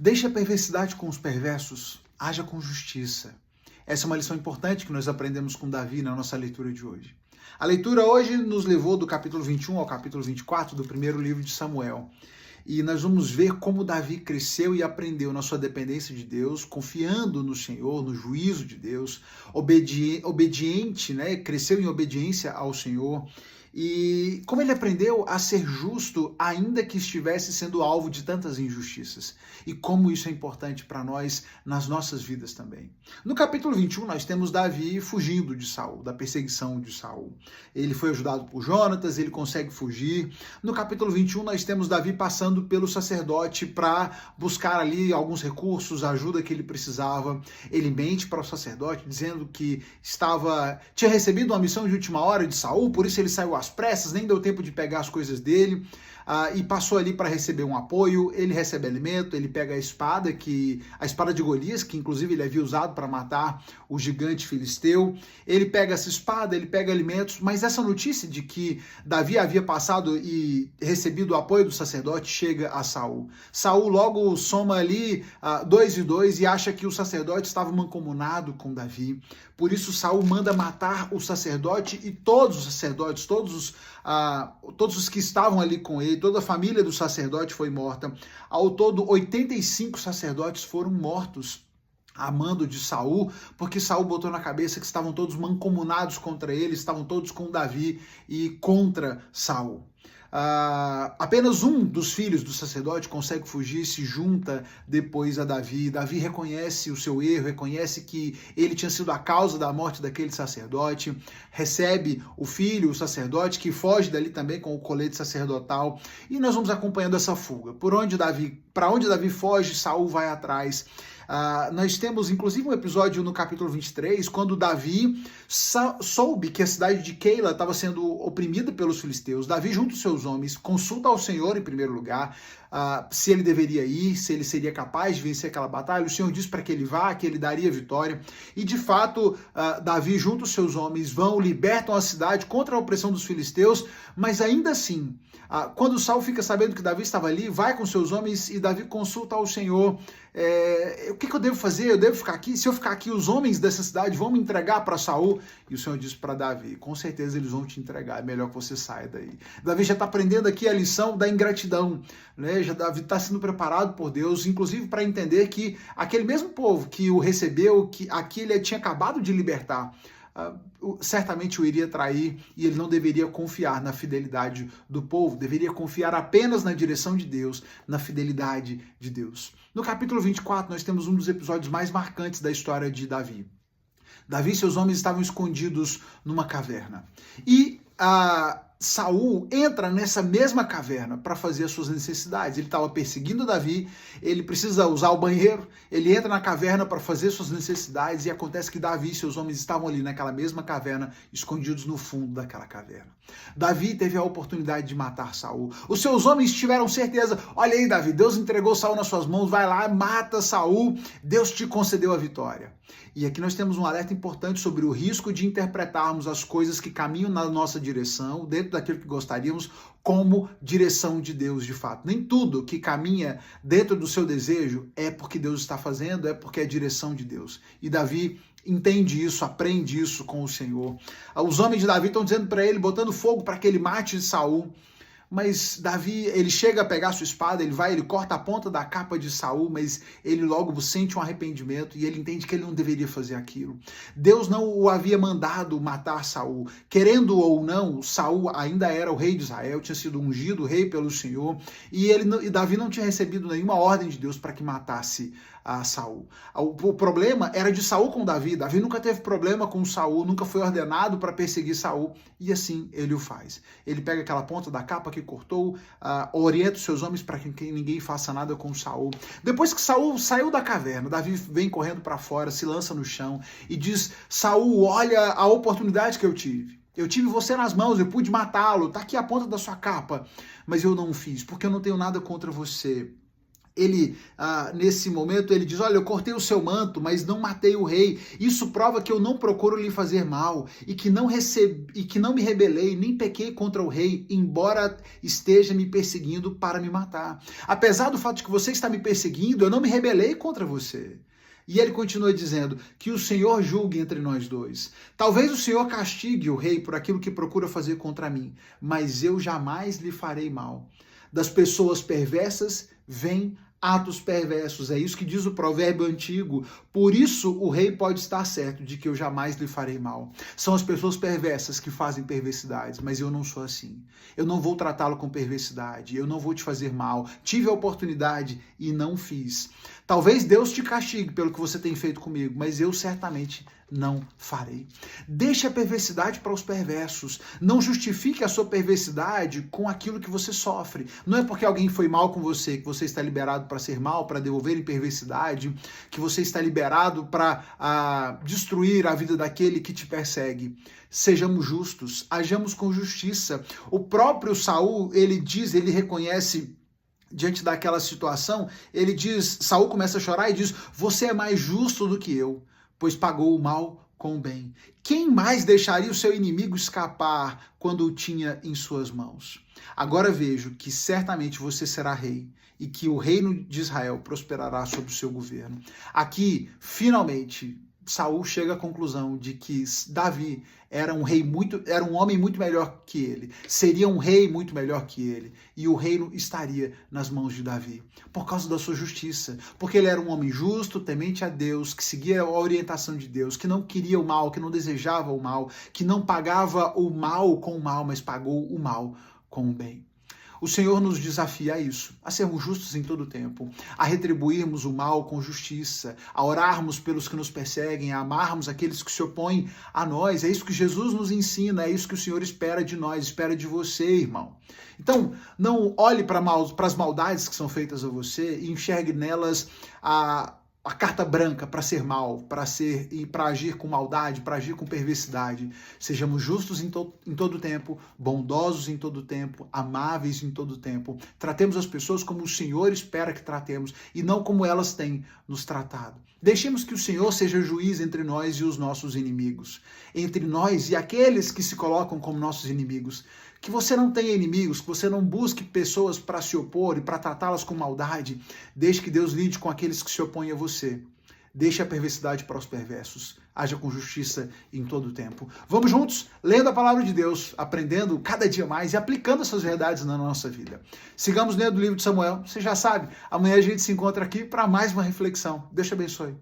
Deixe a perversidade com os perversos, haja com justiça. Essa é uma lição importante que nós aprendemos com Davi na nossa leitura de hoje. A leitura hoje nos levou do capítulo 21 ao capítulo 24 do primeiro livro de Samuel. E nós vamos ver como Davi cresceu e aprendeu na sua dependência de Deus, confiando no Senhor, no juízo de Deus, obediente, né? Cresceu em obediência ao Senhor. E como ele aprendeu a ser justo, ainda que estivesse sendo alvo de tantas injustiças. E como isso é importante para nós nas nossas vidas também. No capítulo 21, nós temos Davi fugindo de Saul, da perseguição de Saul. Ele foi ajudado por Jonatas, ele consegue fugir. No capítulo 21, nós temos Davi passando pelo sacerdote para buscar ali alguns recursos, a ajuda que ele precisava. Ele mente para o sacerdote, dizendo que tinha recebido uma missão de última hora de Saul, por isso ele saiu às pressas, nem deu tempo de pegar as coisas dele, e passou ali para receber um apoio. Ele recebe alimento, ele pega a espada de Golias, que inclusive ele havia usado para matar o gigante filisteu. Ele pega essa espada, ele pega alimentos, mas essa notícia de que Davi havia passado e recebido o apoio do sacerdote chega a Saul. Saul logo soma ali 2 e 2 e acha que o sacerdote estava mancomunado com Davi. Por isso Saul manda matar o sacerdote e todos os sacerdotes, todos os que estavam ali com ele, toda a família do sacerdote foi morta. Ao todo, 85 sacerdotes foram mortos a mando de Saul, porque Saul botou na cabeça que estavam todos mancomunados contra ele, estavam todos com Davi e contra Saul. Apenas um dos filhos do sacerdote consegue fugir, se junta depois a Davi. Davi reconhece o seu erro, reconhece que ele tinha sido a causa da morte daquele sacerdote, recebe o filho, o sacerdote, que foge dali também com o colete sacerdotal, e nós vamos acompanhando essa fuga. Para onde Davi foge, Saul vai atrás. Nós temos inclusive um episódio no capítulo 23, quando Davi soube que a cidade de Keila estava sendo oprimida pelos filisteus. Davi, junto aos seus homens, consulta ao Senhor em primeiro lugar, se ele deveria ir, se ele seria capaz de vencer aquela batalha. O Senhor diz para que ele vá, que ele daria vitória. E de fato, Davi, junto aos seus homens, libertam a cidade contra a opressão dos filisteus, mas ainda assim, quando Saul fica sabendo que Davi estava ali, vai com seus homens e Davi consulta ao Senhor. O que eu devo fazer? Eu devo ficar aqui? Se eu ficar aqui, os homens dessa cidade vão me entregar para Saul? E o Senhor diz para Davi: com certeza eles vão te entregar, é melhor que você saia daí. Davi já está aprendendo aqui a lição da ingratidão, né? Davi está sendo preparado por Deus, inclusive para entender que aquele mesmo povo que o recebeu, que aqui ele tinha acabado de libertar, certamente o iria trair, e ele não deveria confiar na fidelidade do povo, deveria confiar apenas na direção de Deus, na fidelidade de Deus. No capítulo 24, nós temos um dos episódios mais marcantes da história de Davi. Davi e seus homens estavam escondidos numa caverna. E Saul entra nessa mesma caverna para fazer as suas necessidades. Ele estava perseguindo Davi, ele precisa usar o banheiro, ele entra na caverna para fazer suas necessidades, e acontece que Davi e seus homens estavam ali naquela mesma caverna, escondidos no fundo daquela caverna. Davi teve a oportunidade de matar Saul. Os seus homens tiveram certeza: olha aí, Davi, Deus entregou Saul nas suas mãos, vai lá, mata Saul, Deus te concedeu a vitória. E aqui nós temos um alerta importante sobre o risco de interpretarmos as coisas que caminham na nossa direção, dentro daquilo que gostaríamos, como direção de Deus de fato. Nem tudo que caminha dentro do seu desejo é porque Deus está fazendo, é porque é a direção de Deus. E Davi entende isso, aprende isso com o Senhor. Os homens de Davi estão dizendo para ele, botando fogo para que ele mate Saul. Mas Davi, ele chega a pegar sua espada, ele corta a ponta da capa de Saul, mas ele logo sente um arrependimento e ele entende que ele não deveria fazer aquilo. Deus não o havia mandado matar Saul. Querendo ou não, Saul ainda era o rei de Israel, tinha sido ungido rei pelo Senhor, e Davi não tinha recebido nenhuma ordem de Deus para que matasse a Saul. O problema era de Saul com Davi. Davi nunca teve problema com Saul, nunca foi ordenado para perseguir Saul, e assim ele o faz. Ele pega aquela ponta da capa que cortou, orienta os seus homens para que ninguém faça nada com Saul. Depois que Saul saiu da caverna, Davi vem correndo para fora, se lança no chão e diz: Saul, olha a oportunidade que eu tive. Eu tive você nas mãos, eu pude matá-lo, tá aqui a ponta da sua capa, mas eu não fiz, porque eu não tenho nada contra você. ele, nesse momento, ele diz, olha, eu cortei o seu manto, mas não matei o rei. Isso prova que eu não procuro lhe fazer mal e que não me rebelei, nem pequei contra o rei, embora esteja me perseguindo para me matar. Apesar do fato de que você está me perseguindo, eu não me rebelei contra você. E ele continua dizendo que o Senhor julgue entre nós dois. Talvez o Senhor castigue o rei por aquilo que procura fazer contra mim, mas eu jamais lhe farei mal. Das pessoas perversas vem atos perversos. É isso que diz o provérbio antigo. Por isso o rei pode estar certo de que eu jamais lhe farei mal. São as pessoas perversas que fazem perversidades, mas eu não sou assim. Eu não vou tratá-lo com perversidade, eu não vou te fazer mal. Tive a oportunidade e não fiz. Talvez Deus te castigue pelo que você tem feito comigo, mas eu certamente não farei. Deixe a perversidade para os perversos. Não justifique a sua perversidade com aquilo que você sofre. Não é porque alguém foi mal com você que você está liberado para ser mal, para devolver em perversidade, que você está liberado para destruir a vida daquele que te persegue. Sejamos justos, hajamos com justiça. O próprio Saul, ele reconhece diante daquela situação, ele diz, Saul começa a chorar e diz, você é mais justo do que eu, pois pagou o mal com o bem. Quem mais deixaria o seu inimigo escapar quando o tinha em suas mãos? Agora vejo que certamente você será rei e que o reino de Israel prosperará sob o seu governo. Aqui, finalmente, Saul chega à conclusão de que Davi era um homem muito melhor que ele, seria um rei muito melhor que ele, e o reino estaria nas mãos de Davi, por causa da sua justiça, porque ele era um homem justo, temente a Deus, que seguia a orientação de Deus, que não queria o mal, que não desejava o mal, que não pagava o mal com o mal, mas pagou o mal com o bem. O Senhor nos desafia a isso, a sermos justos em todo o tempo, a retribuirmos o mal com justiça, a orarmos pelos que nos perseguem, a amarmos aqueles que se opõem a nós. É isso que Jesus nos ensina, é isso que o Senhor espera de nós, espera de você, irmão. Então, não olhe para as maldades que são feitas a você e enxergue nelas a carta branca para ser mal, para agir com maldade, para agir com perversidade. Sejamos justos em todo o tempo, bondosos em todo o tempo, amáveis em todo o tempo. Tratemos as pessoas como o Senhor espera que tratemos e não como elas têm nos tratado. Deixemos que o Senhor seja juiz entre nós e os nossos inimigos, entre nós e aqueles que se colocam como nossos inimigos. Que você não tenha inimigos, que você não busque pessoas para se opor e para tratá-las com maldade. Deixe que Deus lide com aqueles que se opõem a você. Deixe a perversidade para os perversos. Haja com justiça em todo o tempo. Vamos juntos, lendo a palavra de Deus, aprendendo cada dia mais e aplicando essas verdades na nossa vida. Sigamos lendo o livro de Samuel. Você já sabe, amanhã a gente se encontra aqui para mais uma reflexão. Deus te abençoe.